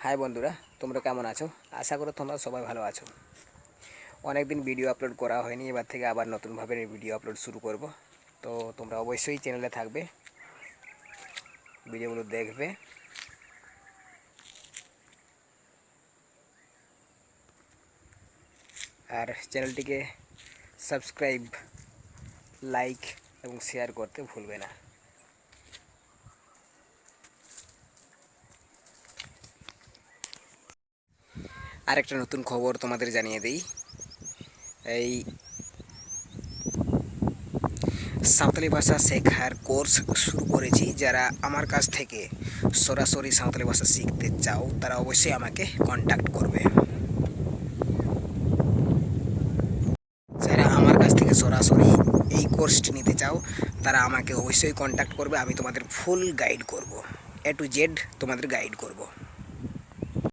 High বন্ধুরা, তোমরা কেমন আছো? আশা করি তোমরা সবাই ভালো আছো। অনেক দিন ভিডিও আপলোড করা হয়নি, এবার থেকে আবার নতুনভাবে ভিডিও আপলোড শুরু করব। তো তোমরা অবশ্যই চ্যানেলে থাকবে, ভিডিওগুলো দেখবে। আর চ্যানেলটিকে সাবস্ক্রাইব, লাইক এবং শেয়ার করতে ভুলবে না। আরেকটা নতুন খবর তোমাদের জানিয়ে দিই। এই সাঁওতালি ভাষা শেখার কোর্স শুরু করেছি। যারা আমার কাছ থেকে সরাসরি সাঁওতালি ভাষা শিখতে চাও তারা অবশ্যই আমাকে কন্ট্যাক্ট করবে। যারা আমার কাছ থেকে সরাসরি এই কোর্সটি নিতে চাও তারা আমাকে অবশ্যই কন্ট্যাক্ট করবে। আমি তোমাদের ফুল গাইড করব, A to Z তোমাদের গাইড করব।